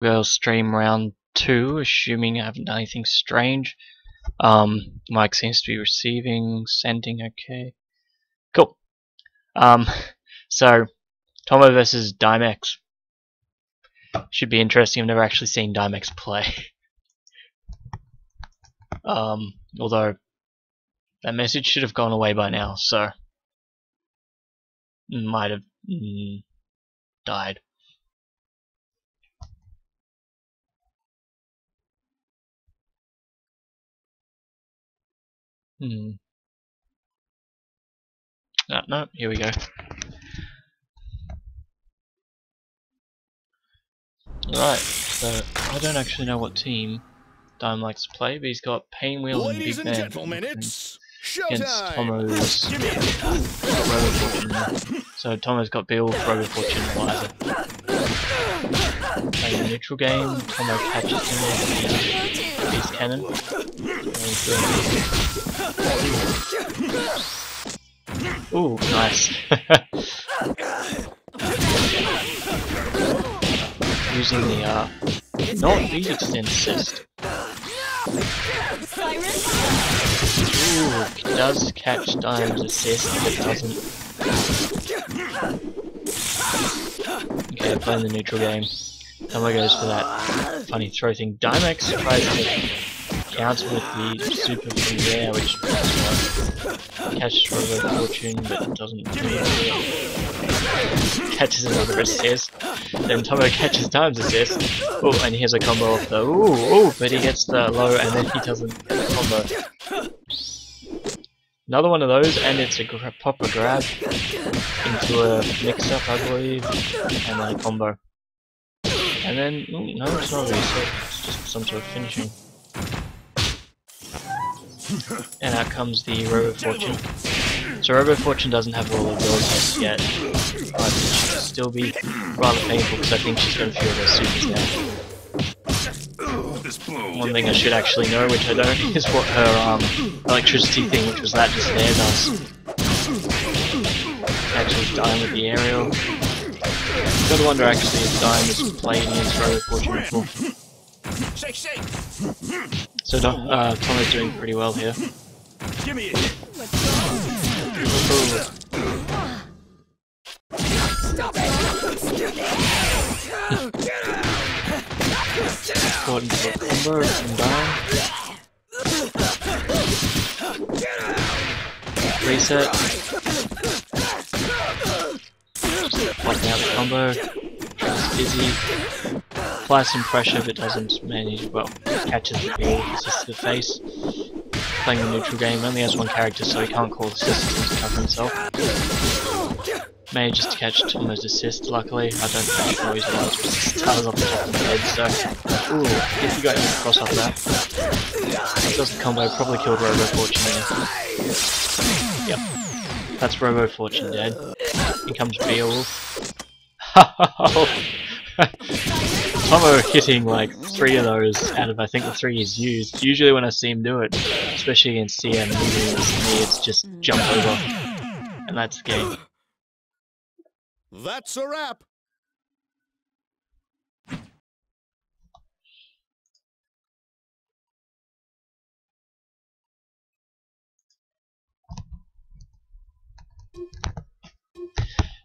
Girls stream round 2, assuming I haven't done anything strange. Mike seems to be receiving, sending okay. Cool. So Tomo versus Dimex. Should be interesting. I've never actually seen Dimex play. Although that message should have gone away by now, so might have died. No, here we go. Alright, so I don't actually know what team Dime likes to play, but he's got Painwheel and Big Band against Tomo's Robo Fortune. So Tomo's got Beowulf, Robo Fortune, and Eliza. Playing the neutral game, Tomo catches him with his cannon. Ooh, nice. Using the not the extend assist. Ooh, it does catch Dime's assist, but it doesn't. Okay, playing the neutral game. Tomo goes for that funny throw thing. Dimex tries to counter with the super from there, which catches Robo Fortune, but doesn't do it. Catches another assist. Then Tomo catches Dime's assist. Oh, and here's a combo off the ooh, but he gets the low and then he doesn't get the combo. Another one of those, and it's a proper grab into a mix-up, I believe, and then a combo. And then, no, it's not a reset, it's just some sort of finishing. And out comes the Robo Fortune. So Robo Fortune doesn't have all the abilities yet, but it should still be rather painful because I think she's going to feel her supers now. One thing I should actually know, which I don't, is what her electricity thing, which was that just there, does. Catches Dime with the aerial. Gotta wonder actually if Dime has played against Robo Fortune before. So Tomo's doing pretty well here. Give me it. Caught into a combo from Dime. Reset. Blocking out the combo. Tries Dizzy. Applies some pressure but doesn't manage, well, catches the ball, assists to the face. Playing the neutral game, only has one character so he can't call assist to cover himself. Manages to catch Tomo's assist, luckily. I don't think he always was, but it towers off the top of the head, so... Ooh, if he got him across off that. Does the combo, probably killed Robo Fortune there. Yep. That's Robo Fortune dead. Here comes Beowulf. Tomo hitting like 3 of those out of I think the 3 he's used. Usually when I see him do it, especially against CM, it's just jump over. And that's the game. That's a wrap.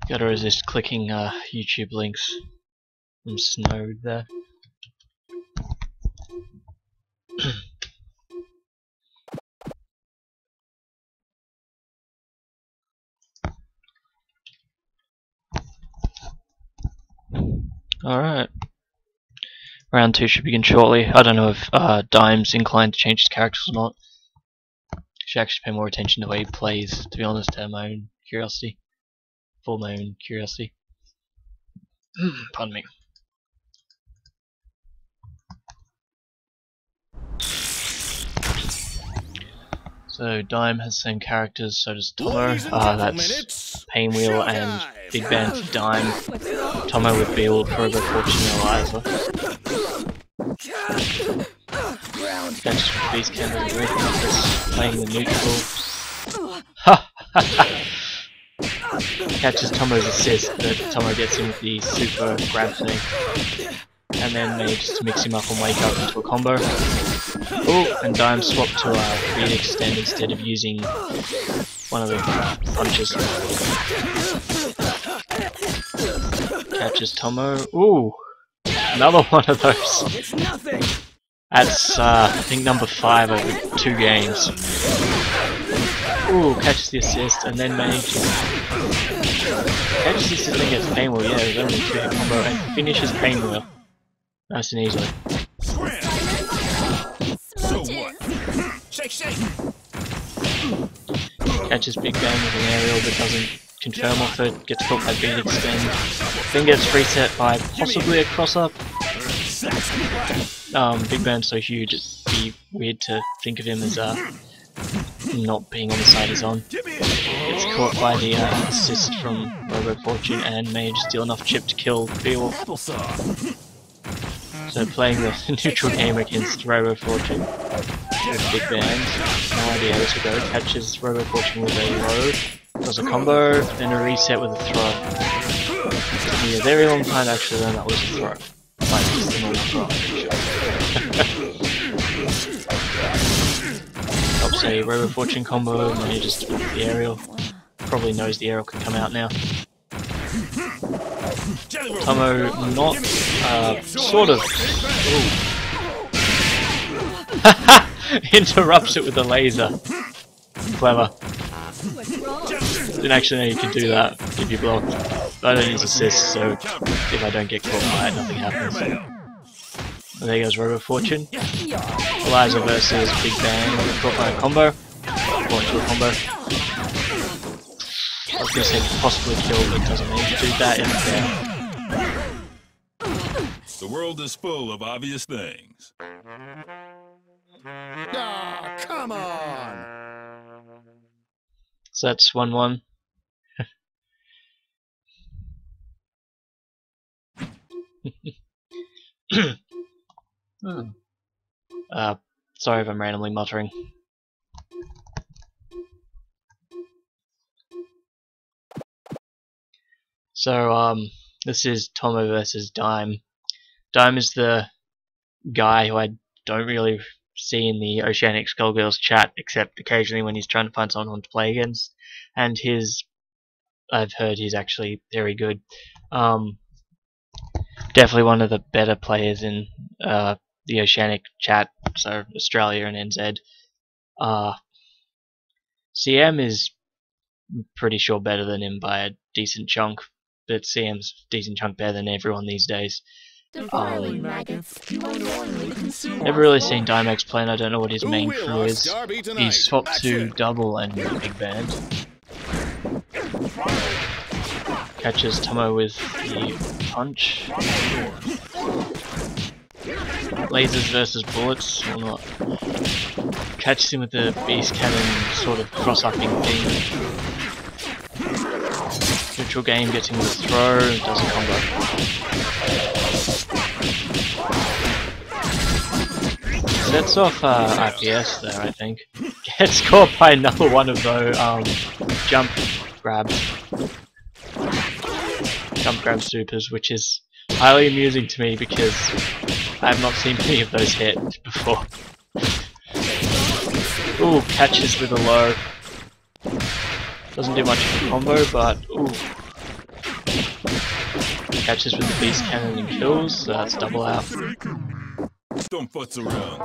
Gotta resist clicking YouTube links. I'm snowed there. Alright. Round 2 should begin shortly. I don't know if Dime's inclined to change his characters or not. Should actually pay more attention to the way he plays, to be honest, out of my own curiosity. For my own curiosity. Pardon me. So Dime has the same characters, so does Tomo. That's Painwheel and Big Band for Dime. Tomo with Beowulf, Robo Fortune, and Eliza. That's Beast Cannon and Rhythmus playing the neutral. Ha! Catches Tomo's assist, but Tomo gets him with the super grab thing. and then Mage just to mix him up and wake up into a combo. Oh, and Dime swapped to Beat Extend instead of using one of the punches. Catches Tomo. Ooh, another one of those. That's I think number 5 over 2 games. Ooh, catches the assist, and then Mage catches the assist and gets Pain Wheel. Yeah, there's only 2-hit combo, and finishes Pain Wheel. Nice and easily. So what? Shake, shake. Catches Big Bang with an aerial but doesn't confirm off it, gets caught by Beat Extend, then gets reset by possibly a cross-up. Big Bang's so huge it'd be weird to think of him as not being on the side he's on. Gets caught by the assist from Robo Fortune, and Mage steal enough chip to kill Beowulf. So playing the neutral game against Robo Fortune with Big Band, no idea where to go, catches Robo Fortune with a low, does a combo, then a reset with a throw. Took me a very long time to actually learn that was a throw. Like, just a normal throw, I'm pretty sure. Drops a Robo Fortune combo, and then he just with the aerial. Probably knows the aerial can come out now. Tomo not, sort of. Interrupts it with a laser. Clever. Didn't actually know you could do that if you block. I don't use assist, so if I don't get caught by it, nothing happens. And there goes Robo Fortune. Eliza versus Big Bang, caught by a combo. Caught into a combo. I was going to say possibly kill, but doesn't mean to do that in there. The world is full of obvious things. Oh, come on! So that's 1-1. Sorry if I'm randomly muttering. So, this is Tomo versus Dime. Dime is the guy who I don't really see in the Oceanic Skullgirls chat, except occasionally when he's trying to find someone to play against. And I've heard he's actually very good. Definitely one of the better players in the Oceanic chat, so Australia and NZ. CM is pretty sure better than him by a decent chunk, but CM's a decent chunk better than everyone these days. Never really seen Dimex play, and I don't know what his main crew is. He's swapped to double and Big Band. Catches Tomo with the punch. Lasers versus bullets, or not. Catches him with the beast cannon sort of cross-upping thing. Neutral game gets him with a throw, does a combo. Sets off IPS there, I think. Gets caught by another one of those jump grab supers, which is highly amusing to me because I have not seen any of those hit before. Ooh, catches with a low. Doesn't do much of a combo, but ooh. Catches with the beast cannon and kills, so that's double out.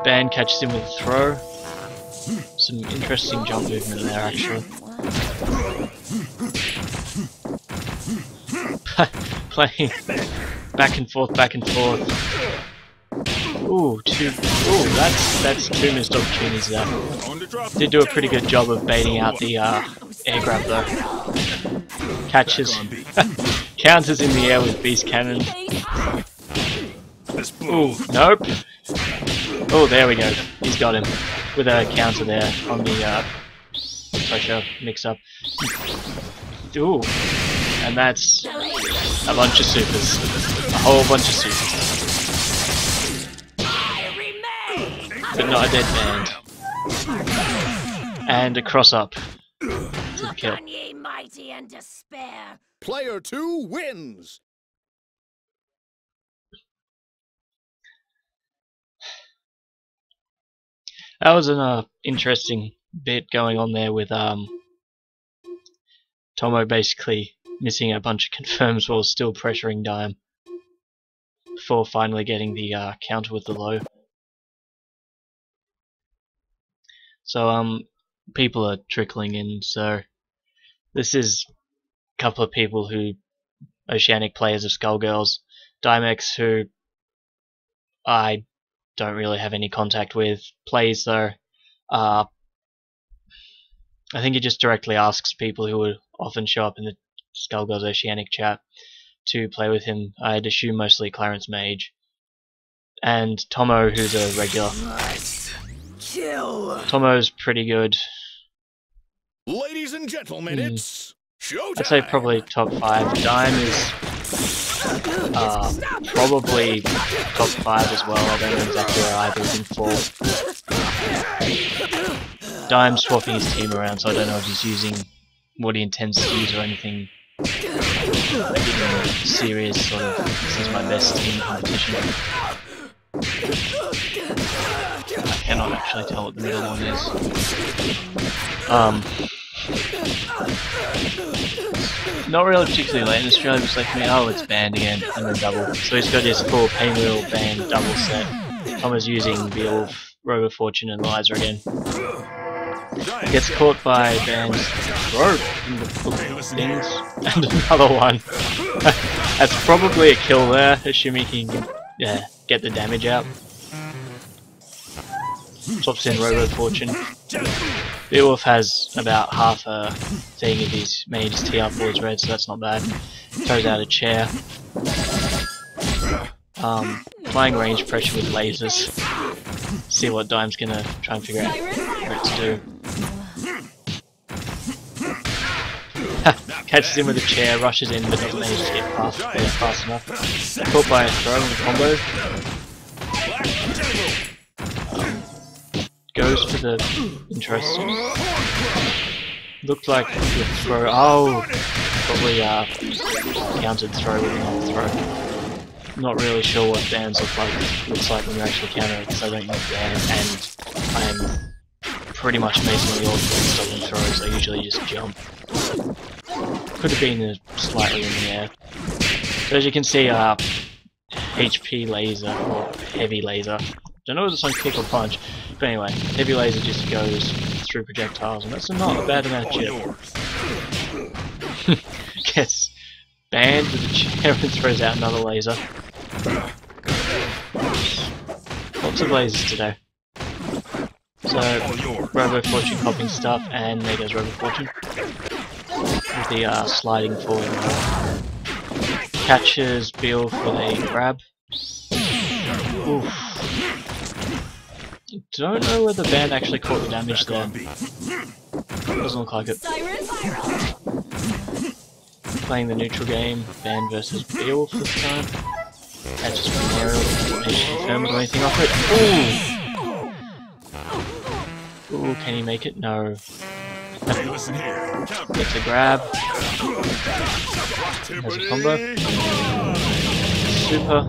Band catches him with a throw. Some interesting jump movement there, actually. Playing back and forth, back and forth. Ooh, that's two missed opportunities there. Did do a pretty good job of baiting out the air grab though. Catches, counters in the air with beast cannon. Ooh, nope. Oh, there we go. He's got him with a counter there on the pressure mix-up. Ooh, and that's a bunch of supers, a whole bunch of supers, but not a dead band. And a cross-up to the kill. Player 2 wins! That was an interesting bit going on there with Tomo basically missing a bunch of confirms while still pressuring Dime before finally getting the counter with the low. So people are trickling in, so this is a couple of people who Oceanic players of Skullgirls. Dimex, who I don't really have any contact with, plays though. I think he just directly asks people who would often show up in the Skullgirls Oceanic chat to play with him. I'd assume mostly Clarence Mage. And Tomo, who's a regular. Nice kill. Tomo's pretty good. Ladies and gentlemen, it's showtime. I'd say probably top 5. Dime is probably top 5 as well. I don't know exactly where either of them fall. Dime's swapping his team around, so I don't know if he's using what he intends to use or anything serious, sort of, this is my best team competition. I cannot actually tell what the middle one is. Not really particularly late in Australia, just like me, oh, it's banned again, and then double. So he's got his full Painwheel band double set. Thomas using Beowulf, Rover Fortune, and Liza again. Gets caught by Band's throat in the things, and another one. That's probably a kill there, assuming he can get the damage out. Swaps in Rover Fortune. Beowulf has about half a thing if he's made his TR forwards red, so that's not bad. Throws out a chair. Applying range pressure with lasers. See what Dime's gonna try and figure out what to do. Catches him with a chair, rushes in, but doesn't manage to get past there fast enough. Caught by a throw in the combo. Goes for the interesting. Looked like the throw. Oh, probably countered throw with another throw. Not really sure what bands looks like when you actually counter it, because I don't use bands, and I am pretty much amazingly awful at stopping throws. I usually just jump. Could have been slightly in the air. So as you can see, HP laser or heavy laser. Don't know if it's on kick or punch, but anyway, heavy laser just goes through projectiles, and that's not a bad amount of chip. Gets banned with a chair and throws out another laser. Lots of lasers today. So, Robo Fortune popping stuff, and there goes Robo Fortune. With the sliding forward. Catches Beowulf with a grab. Oof. Don't know whether the band actually caught the damage there. Doesn't look like it. Playing the neutral game, band versus Beowulf this time. Catches from the aerial, doesn't manage to confirm or anything off it. Ooh! Ooh, can he make it? No. Gets a grab. Has a combo. Super.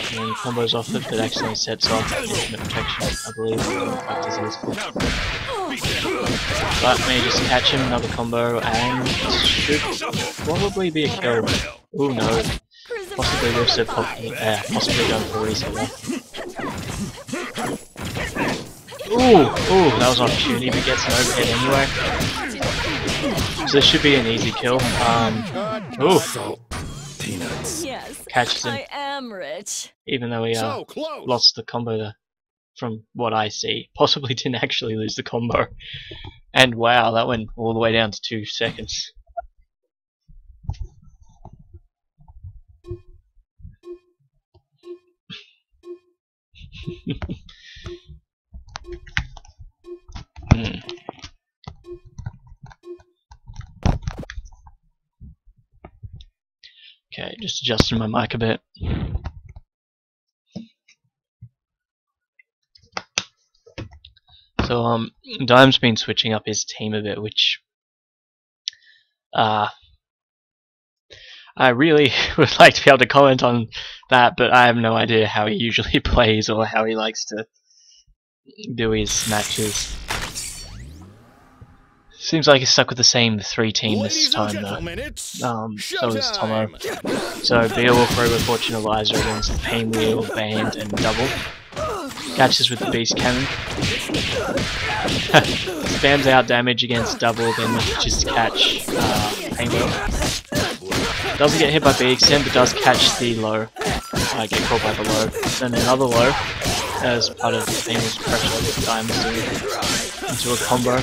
And then combos off it, but accidentally sets off infinite protection, I believe. But manages to catch him, another combo, and should probably be a kill. Ooh no. Possibly rips it, possibly going for a reset there. Ooh, that was an opportunity, but gets an overhead anyway. So this should be an easy kill. Ooh. Yes, Catches him. I am rich. Even though he lost the combo there, from what I see. Possibly didn't actually lose the combo. And wow, that went all the way down to 2 seconds. Okay, just adjusting my mic a bit. So Dime's been switching up his team a bit, which I really would like to be able to comment on that, but I have no idea how he usually plays or how he likes to do his matches. Seems like he's stuck with the same 3 team this time though. So is Tomo. So Beowulf, Robo Fortune, Eliza against Painwheel, Band, and Double. Catches with the Beast Cannon. Spams out damage against Double, then manages to catch Painwheel. Doesn't get hit by BXM, but does catch the low. Get caught by the low. Then another low as part of Painwheel's pressure with Diamonds into a combo.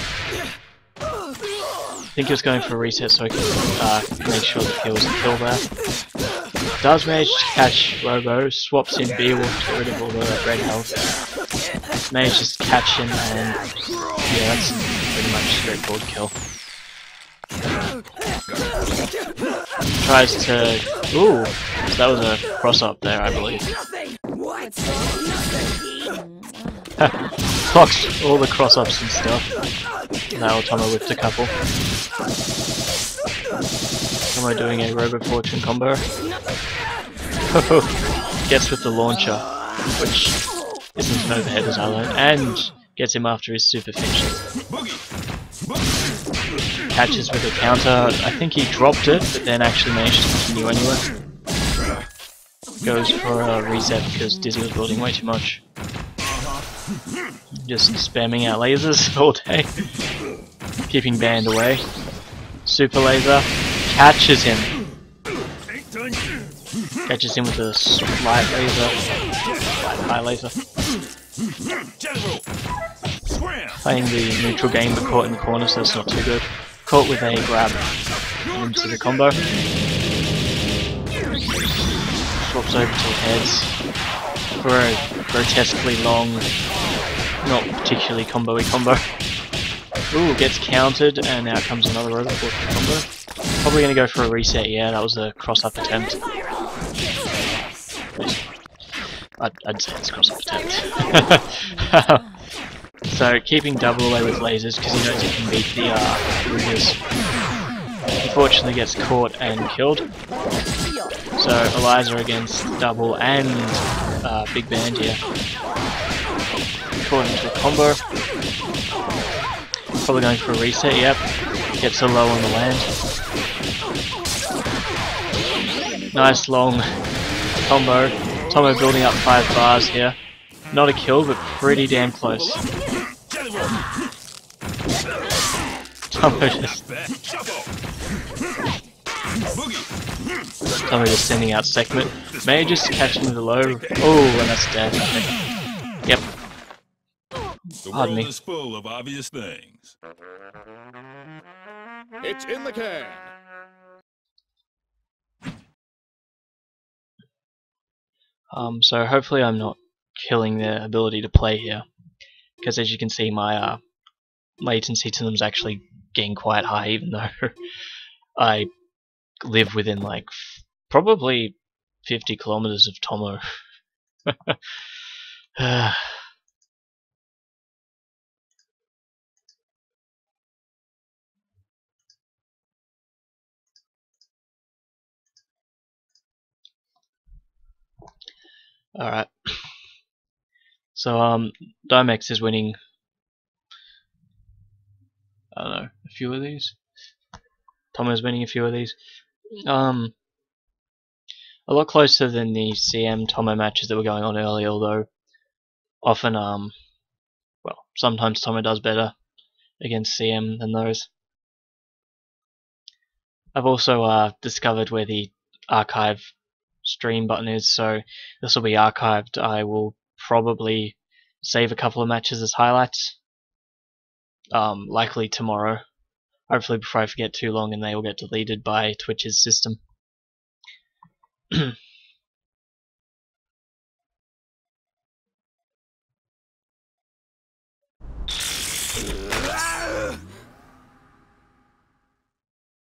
I think he was going for a reset so he could make sure that there was a kill there. Does manage to catch Robo, swaps in Beowulf to get rid of all the red health. Manages to catch him, and yeah, that's pretty much a straightforward kill. Tries to... Ooh! So that was a cross-up there, I believe. Blocks all the cross-ups and stuff. Now Tomo whipped a couple. Tomo doing a Robo Fortune combo. Gets with the launcher, which isn't an overhead as I learned, and gets him after his super finish. Catches with a counter. I think he dropped it, but then actually managed to continue anyway. Goes for a reset because Dizzy was building way too much. Just spamming out lasers all day. Keeping Band away. Super laser. Catches him. Catches him with a light laser. High laser. Playing the neutral game but caught in the corner, so that's not too good. Caught with a grab into the combo. Swaps over to heads for a grotesquely long, not particularly combo-y combo. Ooh, gets countered, and now comes another Robo Fortune combo. Probably going to go for a reset, yeah, that was a cross-up attempt. I'd say it's a cross-up attempt. So, keeping Double away with lasers, because he knows he can beat the Rugas. Unfortunately gets caught and killed. So, Eliza against Double and Big Band here. Caught into a combo. Probably going for a reset, yep. Gets a low on the land. Nice long combo. Tomo building up 5 bars here. Not a kill, but pretty damn close. Tomo just sending out Sekhmet. Manages to catch him with a low. Oh, and that's dead. Yep. The world is full of obvious things. It's in the can. So hopefully I'm not killing their ability to play here, because as you can see my latency to them is actually getting quite high, even though I live within like probably 50 kilometers of Tomo. Alright. So Dimex is winning, I don't know, a few of these. Tomo's winning a few of these. A lot closer than the CM Tomo matches that were going on earlier, although often well, sometimes Tomo does better against CM than those. I've also discovered where the archive stream button is, so this will be archived. I will probably save a couple of matches as highlights, likely tomorrow, hopefully before I forget too long and they will get deleted by Twitch's system.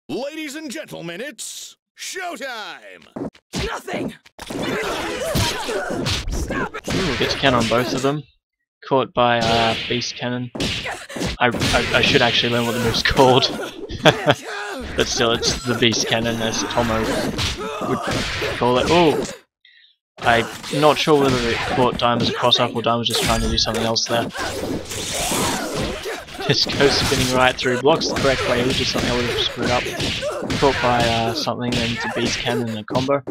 Ladies and gentlemen, it's showtime! Nothing! Ooh, gets cannon on both of them. Caught by Beast Cannon. I should actually learn what the move's called. But still, it's the Beast Cannon as Tomo would call it. Ooh! I'm not sure whether it caught Dime as a cross-up or Dime was just trying to do something else there. Just goes spinning right through, blocks the correct way, which is something I would have screwed up. Caught by something, then to Beast Cannon and a combo.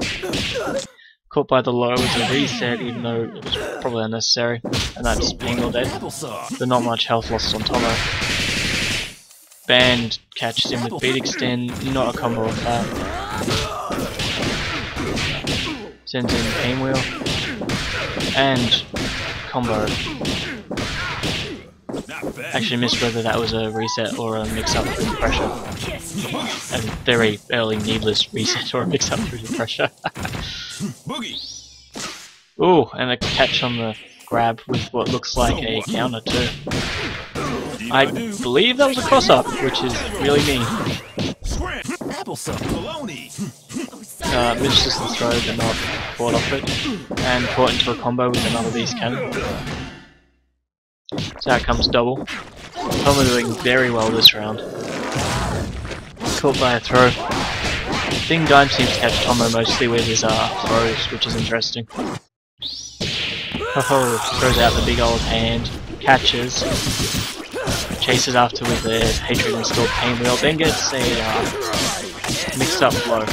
Caught by the low with a reset, even though it was probably unnecessary, and that's being all dead. But not much health lost on Tomo. Band catches him with beat extend, not a combo of that. Sends in aim wheel and combo. Actually missed whether that was a reset or a mix up through the pressure. And very early needless reset or a mix up through the pressure. Ooh, and a catch on the grab with what looks like a counter too. I believe that was a cross-up, which is really mean. Misses the throw but not caught off it, and caught into a combo with another Beast Cannon. So out comes double. Tomo doing very well this round. Caught by a throw. I think Dime seems to catch Tomo mostly with his throws, which is interesting. Oh, throws out the big old hand, catches, chases after with the Hatred installed pain wheel, then gets a mixed up blow.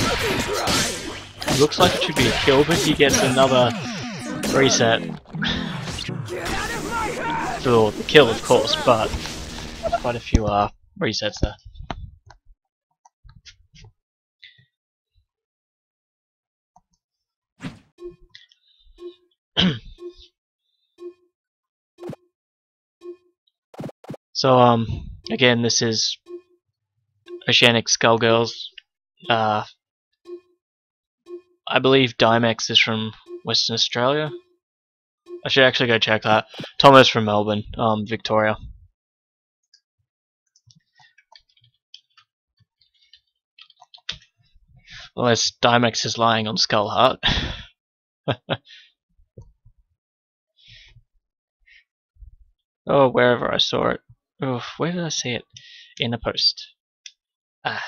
Looks like it should be a kill, but he gets another reset. For the kill, of course, but quite a few resets there. So again, this is Oceanic Skullgirls. I believe Dimex is from Western Australia. I should actually go check that. Tomo's from Melbourne, Victoria. Unless Dimex is lying on Skullheart. Oh, wherever I saw it. Oh, where did I see it? In a post. Ah.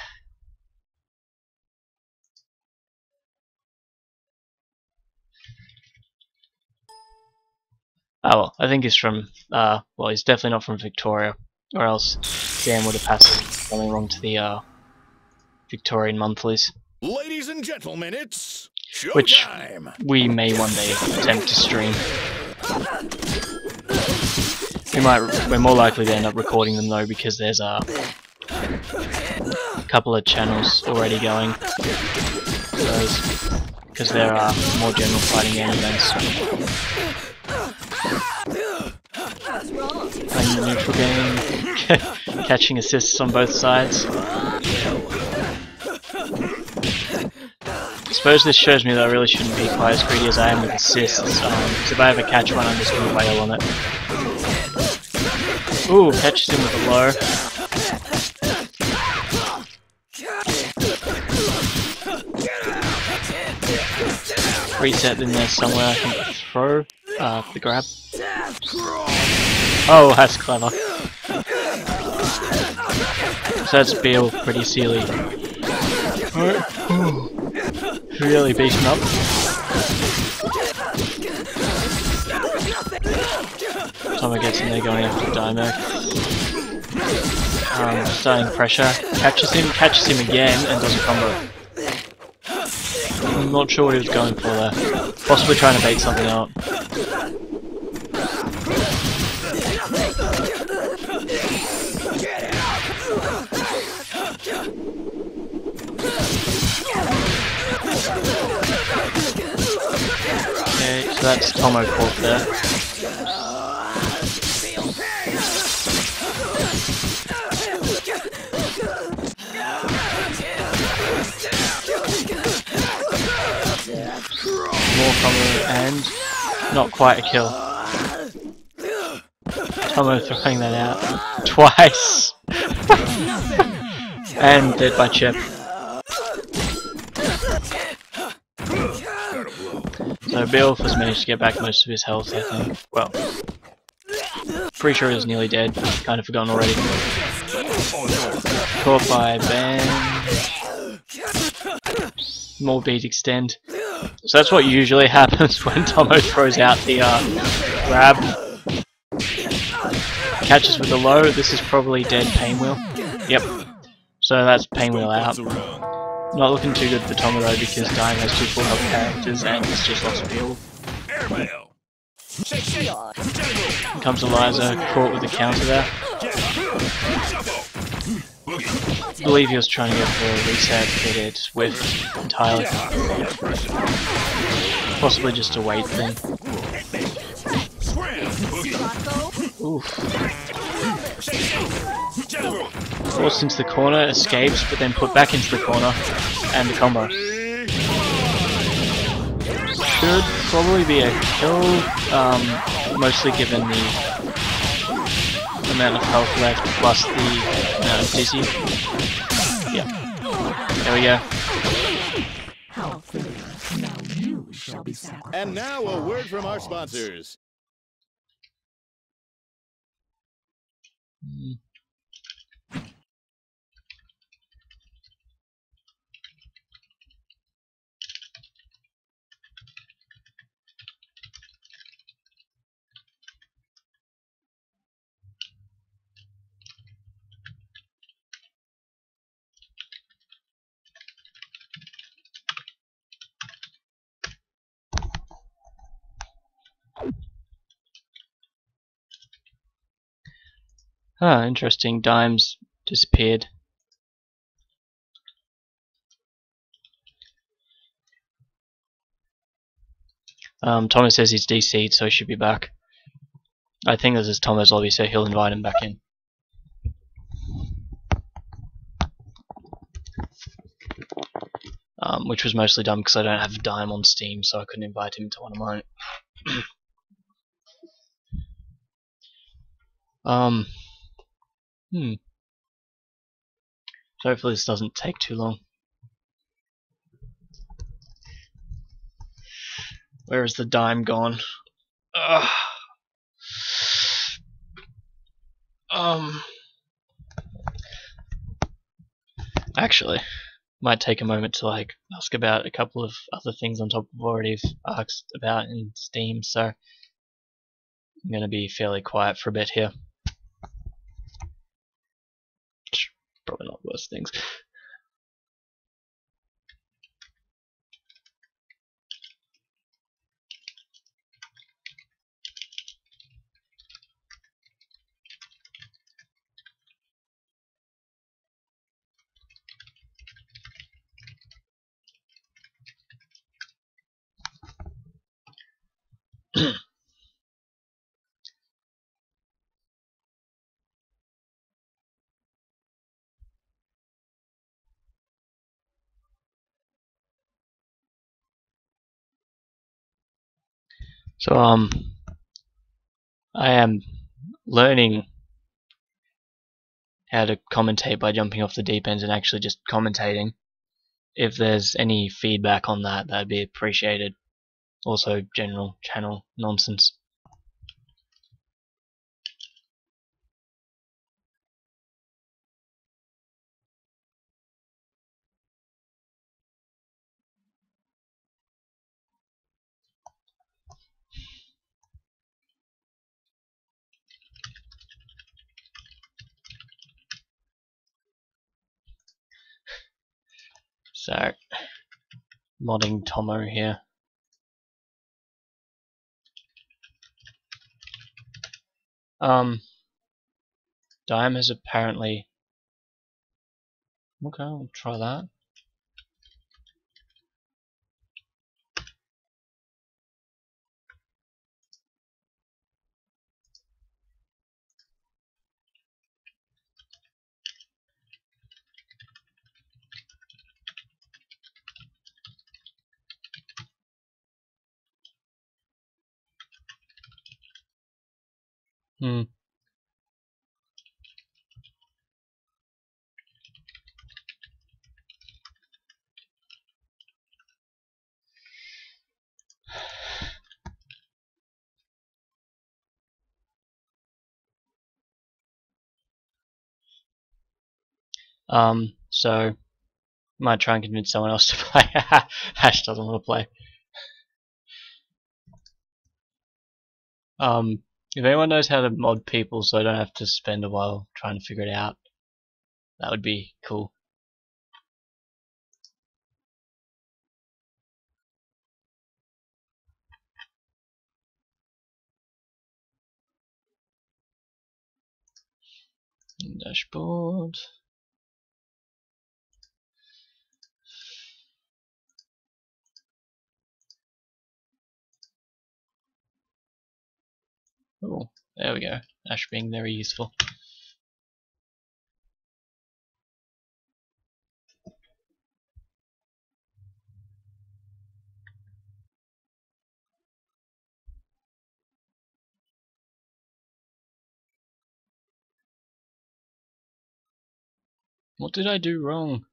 Oh well, I think he's from, well, he's definitely not from Victoria, or else Sam would have passed something wrong to the Victorian monthlies. Ladies and gentlemen, it's showtime! Which we may one day attempt to stream. We're more likely to end up recording them though, because there's a couple of channels already going. Because there are more general fighting game events. Playing the neutral game, catching assists on both sides. I suppose this shows me that I really shouldn't be quite as greedy as I am with assists, because if I ever catch one I'm just going to wail on it. Ooh, catches him with a low. Reset in there somewhere, I think the throw, the grab. Oh, that's clever. So that's Beal, pretty silly. Really beaten up. Tomo gets in there going after Dimex. Starting pressure. Catches him again, and does a combo. I'm not sure what he was going for there. Possibly trying to bait something out. Okay, so that's Tomo caught there. More combo and not quite a kill. Tomo throwing that out twice. And dead by Chip. So Beowulf has managed to get back most of his health, I think. Well, pretty sure he was nearly dead. Kind of forgotten already. Caught by Band. More beat extend. So that's what usually happens when Tomo throws out the grab. Catches with the low. This is probably dead Painwheel. Yep. So that's Painwheel out. Not looking too good for Tomo though, because Dime has 2 full health characters and he's just lost field. Here comes Eliza, caught with a counter there. I believe he was trying to go for a reset, but it whiffed entirely. Possibly just a weight thing. Oof. Forced into the corner, escapes, but then put back into the corner, and the combo. Should probably be a kill, mostly given the amount of health left plus the amount of dizzy. Yeah. There we go. And now a word from our sponsors. Ah, interesting. Dimes disappeared. Thomas says he's DC'd, so he should be back. I think this is Thomas' lobby, so he'll invite him back in. Which was mostly done because I don't have Dime on Steam, so I couldn't invite him to one of mine. So hopefully this doesn't take too long. Where is the Dime gone? Ugh. Actually, might take a moment to ask about a couple of other things on top of what I've already asked about in Steam, so I'm gonna be fairly quiet for a bit here. Probably not worse things. So I am learning how to commentate by jumping off the deep end and actually just commentating. If there's any feedback on that, that'd be appreciated. Also, general channel nonsense. So, modding Tomo here. Dime has apparently... Okay, I'll try that. So might try and convince someone else to play. Ash doesn't want to play. If anyone knows how to mod people so I don't have to spend a while trying to figure it out, that would be cool. Dashboard. Oh, there we go. Ash being very useful. What did I do wrong?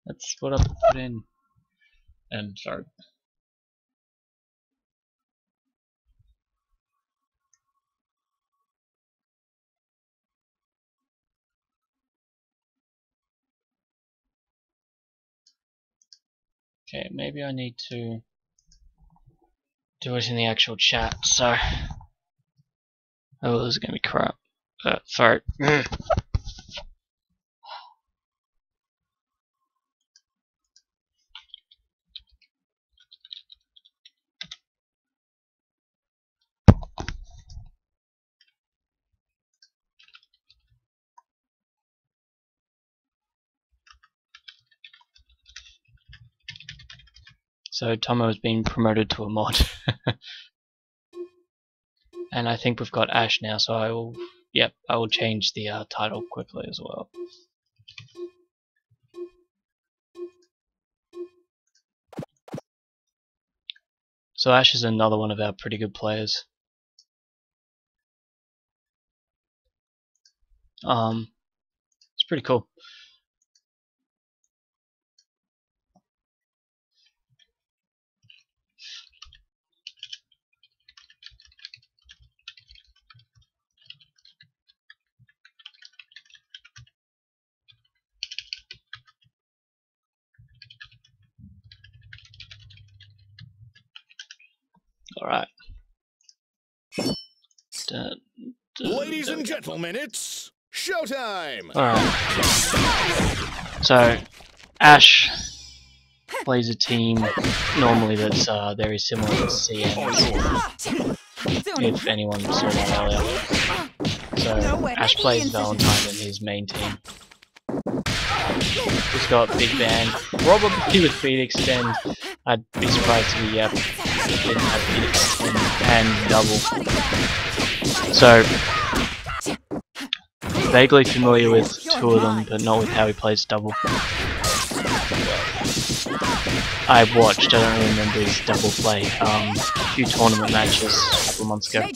That's what I put in. And sorry. Okay, maybe I need to do it in the actual chat, so... Oh, this is gonna be crap. Sorry. So Tomo has been promoted to a mod. And I think we've got Ash now, so I will change the title quickly as well. So Ash is another one of our pretty good players. It's pretty cool. Alright. Ladies and gentlemen, it's showtime! Alright. So, Ash plays a team normally that's very similar to CN, if anyone saw that earlier. So, Ash plays Valentine in his main team. He's got Big Bang, probably with Feed Extend. I'd be surprised if he didn't have Feed Extend and Double. So, vaguely familiar with two of them, but not with how he plays Double. I watched, I don't remember his Double play, a few tournament matches a couple of months ago.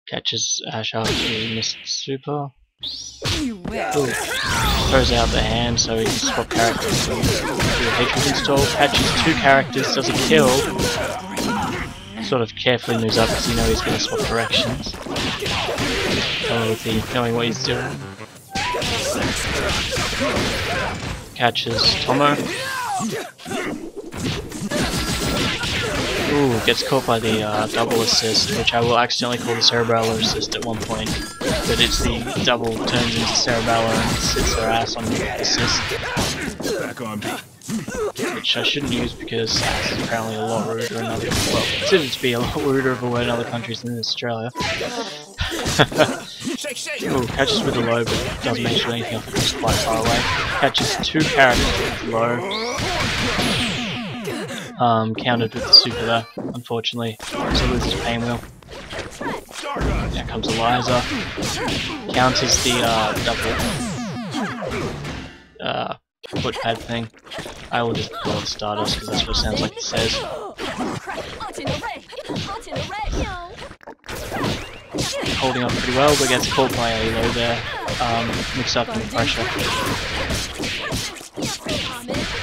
Catches Ash after he missed super. Ooh. Throws out the hand so he can swap characters. Do a hatred install, catches two characters, does a kill. Sort of carefully moves up because you know he's going to swap directions. With the knowing what he's doing. Catches Tomo. Ooh, gets caught by the double assist, which I will accidentally call the Cerebellar assist at one point. But it's the double turns into Cerebellar and sits their ass on the assist. Back on me. Which I shouldn't use because it's apparently a lot ruder in other considered to be a lot ruder of a word in other countries than in Australia. Ooh, catches with a low but doesn't actually do anything off it, quite far away. Catches two characters with low. Countered with the super there, unfortunately. So loses Pain Wheel. Now comes Eliza. Counters the double footpad thing. I will just call it Stardust because that's what it sounds like it says. Holding up pretty well, but gets caught by a low there. Mixed up in the pressure.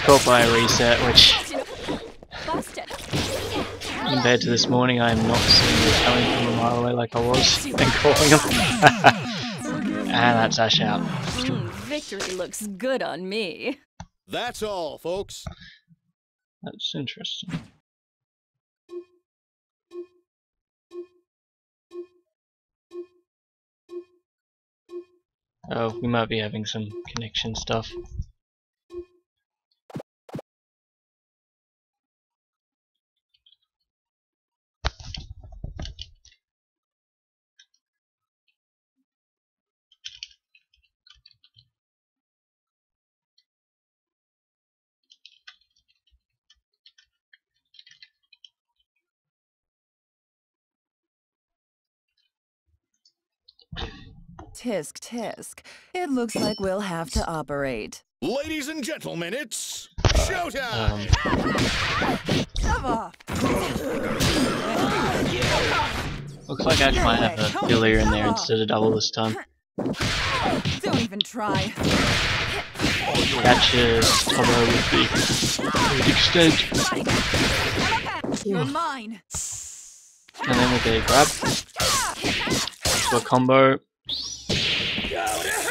Caught by a reset, which compared to this morning, I am not seeing it coming from a mile away like I was and calling him. And that's Ash out. Victory looks good on me. That's all, folks. That's interesting. Oh, we might be having some connection stuff. Tisk, tisk. It looks like we'll have to operate. Ladies and gentlemen, it's showtime! Shove off! Looks like I might have a filler in there instead of double this time. Don't even try. Catches Tomo with the extend. You're mine. And then we'll get a grab. To a combo.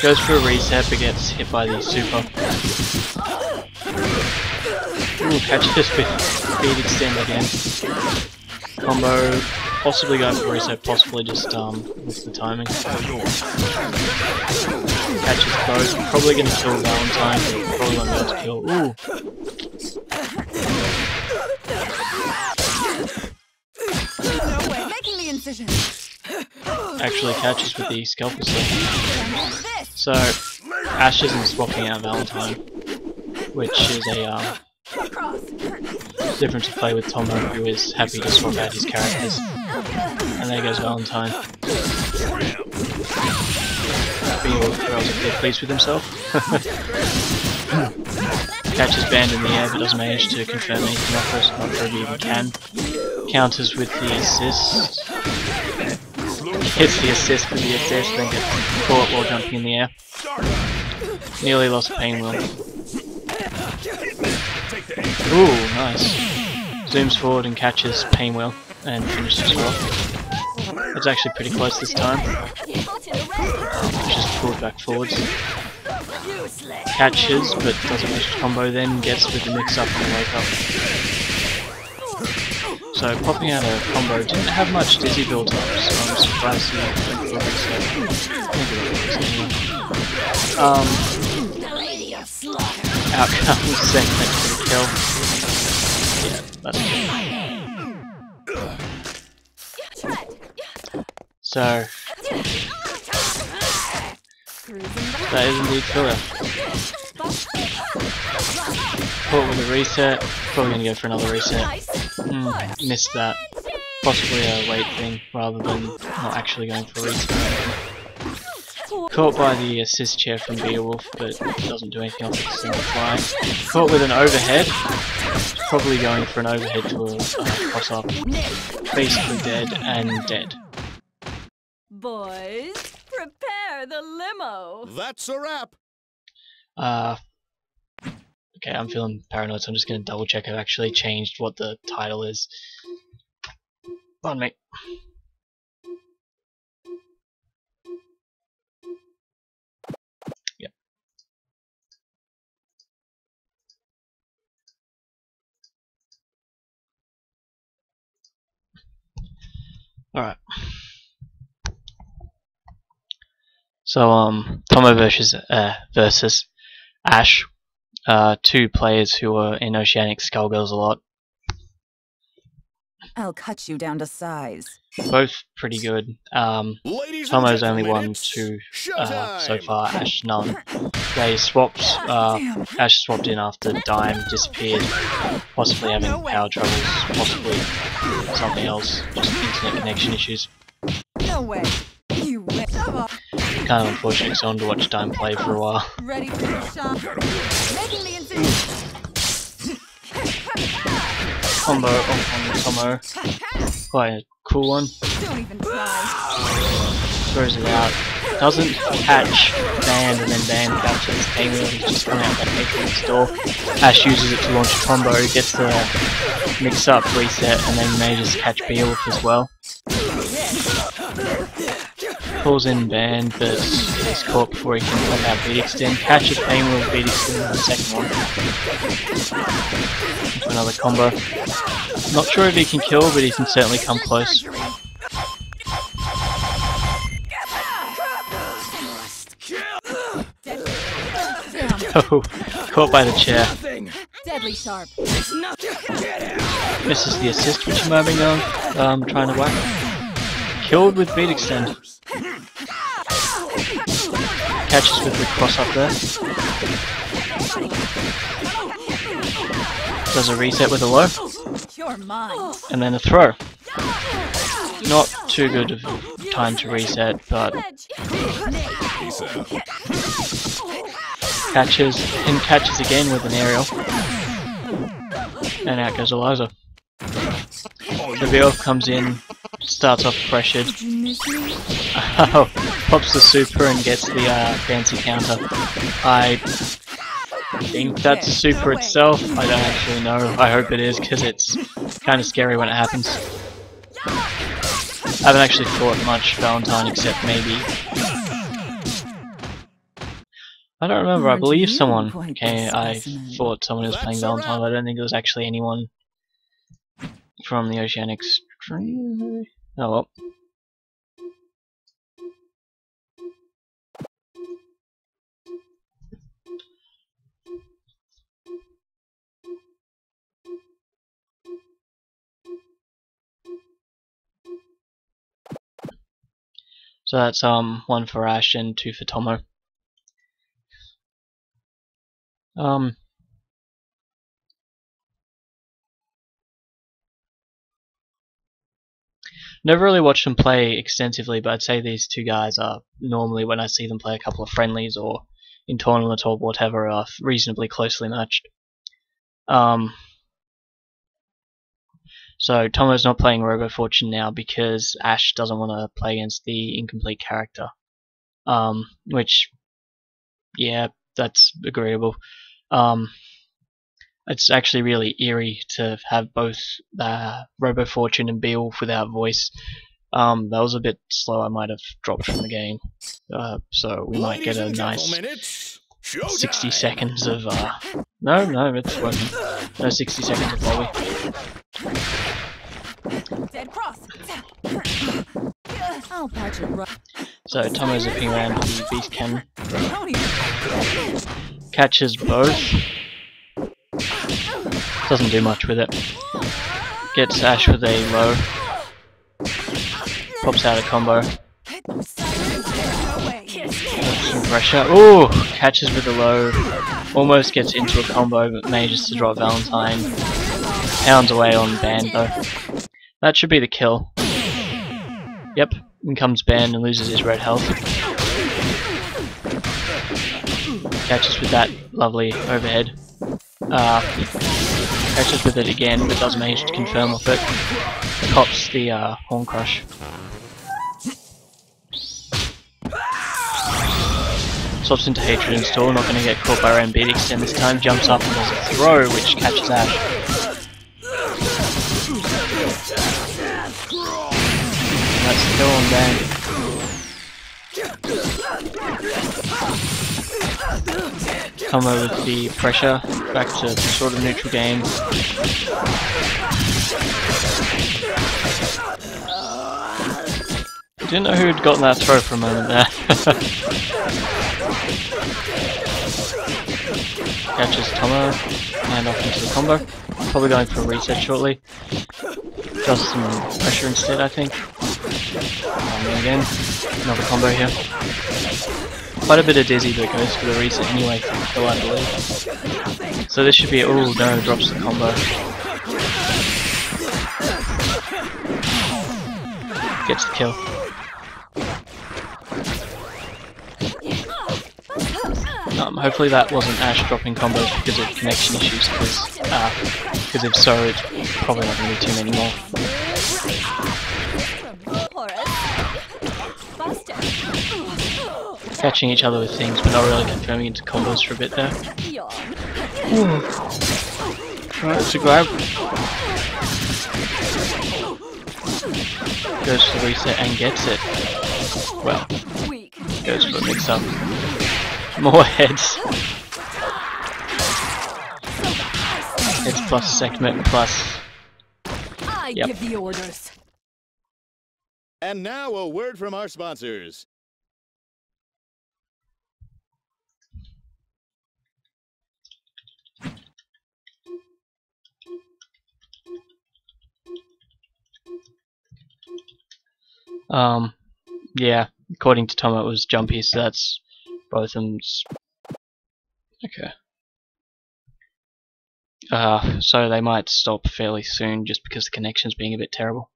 Goes for a reset but gets hit by the super. Ooh, catches with speed extend again. Combo. Possibly going for a reset, possibly just missed the timing. Catches both. Probably going to kill Valentine. Probably won't be able to kill. Ooh. No way. Making the incision. Actually catches with the scalpel still. So Ash isn't swapping out Valentine, which is a different to play with Tomo, who is happy to swap out his characters. And there goes Valentine. Beowulf throws a bit pleased with himself. Catches Band in the air but doesn't manage to confirm anything off us, not sure if he even can. Counters with the assist. Hits the assist with the assist, then gets caught while jumping in the air. Nearly lost Pain Will. Ooh, nice. Zooms forward and catches Pain Will and finishes her off. It's actually pretty close this time. Just pulled back forwards. Catches, but doesn't manage to combo, then gets with the mix up and the wake up. So popping out a combo didn't have much dizzy build up, so I'm surprised he went for a reset. Out comes segment for the kill. Yeah, that's good. So that is indeed filler. Caught with a reset, probably going to go for another reset. Missed that. Possibly a weight thing rather than not actually going for a reset. Caught by the assist chair from Beowulf, but doesn't do anything else with a single fly. Caught with an overhead, probably going for an overhead to a cross up. Basically dead and dead. Boys, prepare the limo. That's a wrap. Okay, I'm feeling paranoid, so I'm just going to double check I've actually changed what the title is. Pardon me. Yep. Alright. So, Tomo versus Ashxu. Two players who are in Oceanic Skullgirls a lot. I'll cut you down to size. Both pretty good. Tomo's only won two so far, Ash none. They swapped, Ash swapped in after Dime disappeared, possibly having power troubles, possibly something else, just internet connection issues. No way. You win. Kind of unfortunate because I wanted to watch Dime play for a while. Ready for your shot. Making the incision. Combo on Tomo. Quite a cool one. Don't even try. Throws it out. Doesn't catch Band and then Band catches Pain Will. He's just coming out that Matrix door. Ash uses it to launch a combo, gets the mix up reset, and then manages to catch Beowulf as well. Pulls in Band, but is caught before he can pop out beat extend. Catches Pain Will beat extend on the second one. Another combo. Not sure if he can kill, but he can certainly come close. Oh, caught by the chair. Deadly sharp. Misses the assist which he might have been trying to whack. Killed with beat extend. Catches with the cross up there. Does a reset with a low. And then a throw. Not too good of time to reset, but catches again with an aerial. And out goes Eliza. The Beowulf comes in, starts off pressured. Oh, pops the super and gets the fancy counter. I think that's super itself. I don't actually know. I hope it is, because it's kind of scary when it happens. I haven't actually fought much Valentine except maybe... I don't remember, I believe someone came, I thought someone was playing Valentine, but I don't think it was actually anyone from the Oceanic stream. Oh well. So that's 1 for Ashxu and 2 for Tomo. Never really watched them play extensively, but I'd say these two guys are normally, when I see them play a couple of friendlies or in tournaments or whatever, are reasonably closely matched. So Tomo's not playing Robo Fortune now because Ash doesn't want to play against the incomplete character. Which, yeah, that's agreeable. It's actually really eerie to have both Robo Fortune and Beowulf without voice. That was a bit slow, I might have dropped from the game. So we might get a nice 60 seconds of... No, it's working. No 60 seconds of lobby. So Tomo's zipping around with the Beast Cannon. Catches both. Doesn't do much with it. Gets Ash with a low. Pops out a combo. Some pressure. Ooh! Catches with a low. Almost gets into a combo, but manages to drop Valentine. Pounds away on Band though. That should be the kill. Yep. In comes Band and loses his red health. Catches with that lovely overhead. Catches with it again, but doesn't manage to confirm with it. Cops the Horn Crush. Swaps into Hatred and Stall, not going to get caught by Ram Beat Extend this time. Jumps up and does a throw, which catches Ash. That's the kill on Band. Come over with the pressure, back to the sort of neutral game. Didn't know who had gotten that throw for a moment there. Catches Tomo, and off into the combo. Probably going for a reset shortly. Does some pressure instead, I think. And again, another combo here. Quite a bit of dizzy, but goes for the reset anyway for the kill, I believe. So this should be... oh no, drops the combo. Gets the kill. Hopefully that wasn't Ash dropping combos because of connection issues, because if so, it's probably not going to be too many more. Catching each other with things, but not really confirming into combos for a bit there. Ooh. Tries to grab. Goes for the reset and gets it. Well, goes for a mix-up. More heads. plus segment plus. I Yep. give the orders. And now a word from our sponsors. Yeah, according to Tomo it was jumpy, so that's both of them's okay. So they might stop fairly soon just because the connection's being a bit terrible.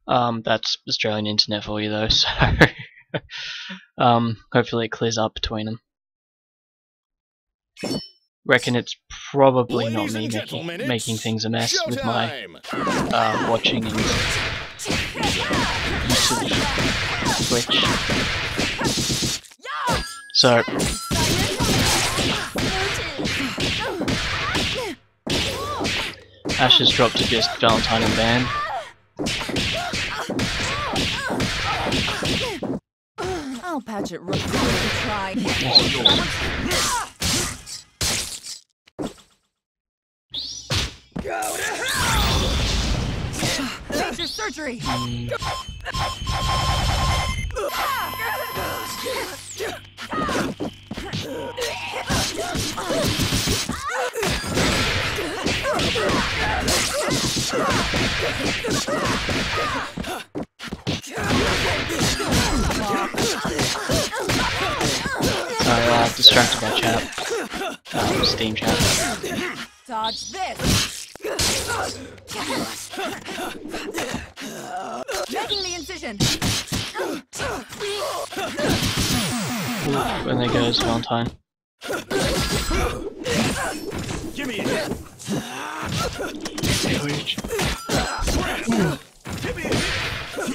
That's Australian internet for you though, so hopefully it clears up between them. Reckon it's probably Ladies not me and gentlemen, making it's things a mess with my showtime. watching and usage Twitch. So Ash has dropped to just Valentine and Van. I'll patch it real quick and try. Major surgery. Distracted by chat. Steam chat. Dodge this. Making the incision. When there goes Valentine. Give me it.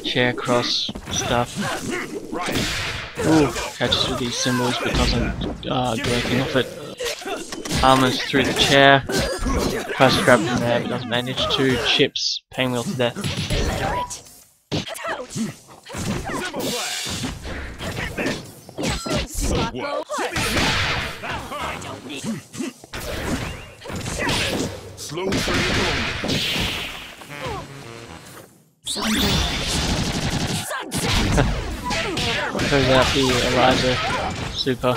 Chair cross stuff. Right. Ooh, catches with these symbols but doesn't do anything off it. Armors through the chair. Tries to grab from there but doesn't manage to. Chips Painwheel to death. Simple flash. So what? Slow train rolling. Throws out the Eliza super.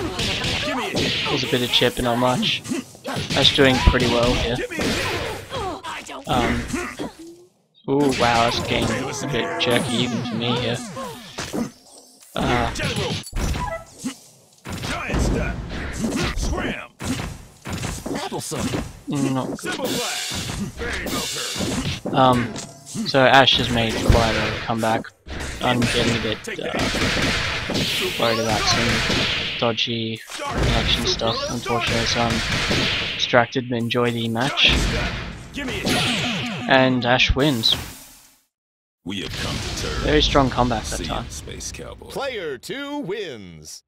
There's a bit of chip and not much. That's doing pretty well here. Ooh, wow, that's getting a bit jerky even for me here. Giant step. Scram. Not good. Simple flash. Fairy melter. So Ash has made quite a comeback. I'm getting a bit worried about some dodgy connection stuff, unfortunately, so I'm distracted but enjoy the match. Give me it. And Ash wins. We have come to terms. Very strong comeback that See you, time. Space Cowboy. Player 2 wins.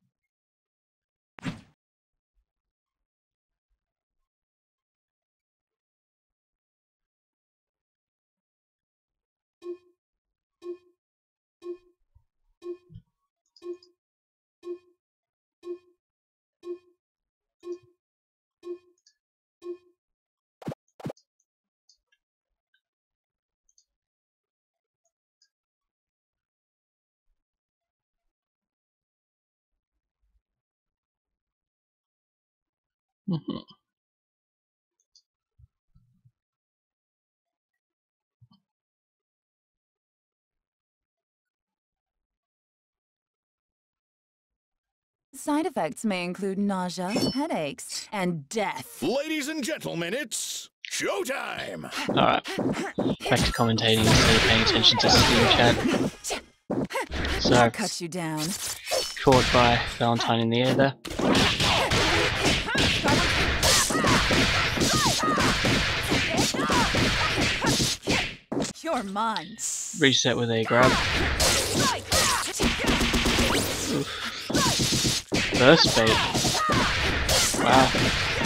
Mhm. Side effects may include nausea, headaches, and death. Ladies and gentlemen, it's showtime. Alright. Back to commentating instead of paying attention to Steam chat. So, I'll cut you down. caught by Valentine in the air there. You're mine. Reset with a grab. Burst bait. Wow.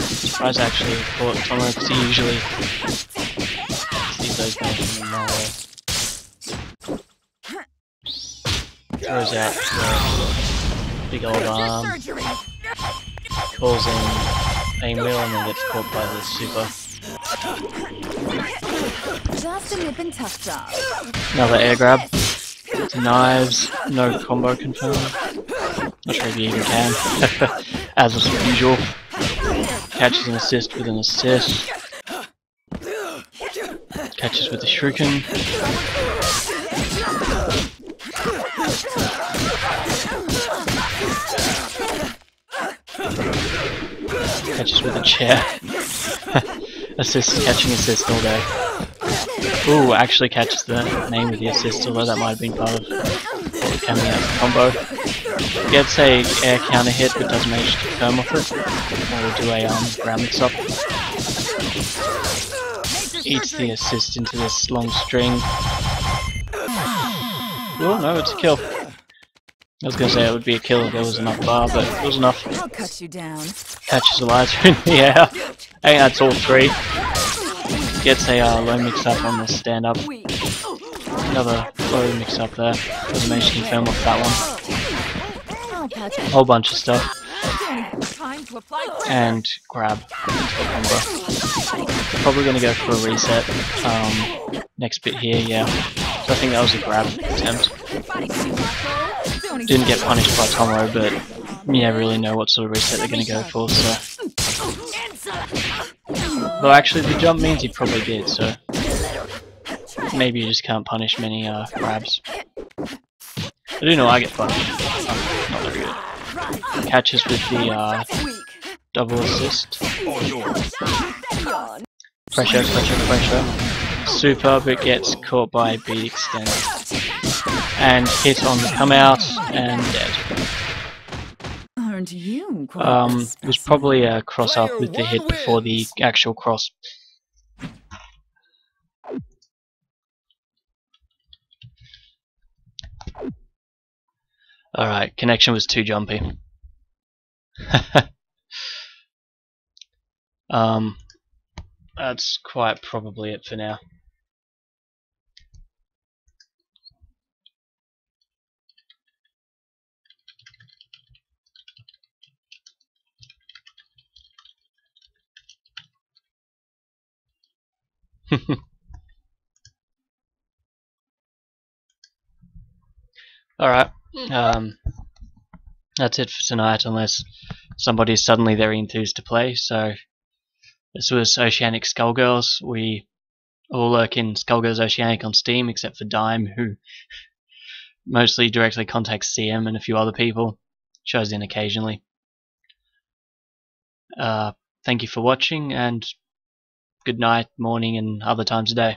Surprised I actually caught Tomo because he usually sees those baits in the way. throws out the big old arm, Surgery. calls in aim wheel, and then gets caught by the super. Just a nip and tuck job. Another air grab. Knives, no combo confirmed. Not sure if you even can. As is usual. Catches an assist with an assist. Catches with the shuriken. Catches with a chair. Assist, catching assist all day. Ooh, actually catches the name with the assist, although that might have been part of what coming out of the combo. Gets a air counter hit, but doesn't manage to confirm off it. Or will do a ground mix up. Eats the assist into this long string. Oh no, it's a kill. I was gonna say it would be a kill if there was enough bar, but it was enough. I'll cut you down. Catches a lighter in the air. I think that's all three. Gets a low mix up on the stand up. Another low mix up there. Doesn't manage to confirm off that one. I'll patch it. Whole bunch of stuff. Time to apply. And grab into the combo. Probably gonna go for a reset. Next bit here, yeah. So I think that was a grab attempt. Didn't get punished by Tomo, but you never really know what sort of reset they're gonna go for, so. Well, actually, the jump means he probably did, so maybe you just can't punish many grabs. I do know I get punished. Not very good. Catches with the double assist. Pressure, pressure, pressure. Super, but gets caught by beat extend. And hit on the come out and dead. Aren't you quite It was probably a cross up with the hit before the actual cross. Alright, connection was too jumpy. That's quite probably it for now. Alright, that's it for tonight, unless somebody's suddenly very enthused to play. So this was Oceanic Skullgirls. We all lurk in Skullgirls Oceanic on Steam, except for Dime, who mostly directly contacts CM and a few other people. Shows in occasionally. Thank you for watching, and good night, morning, and other times of day.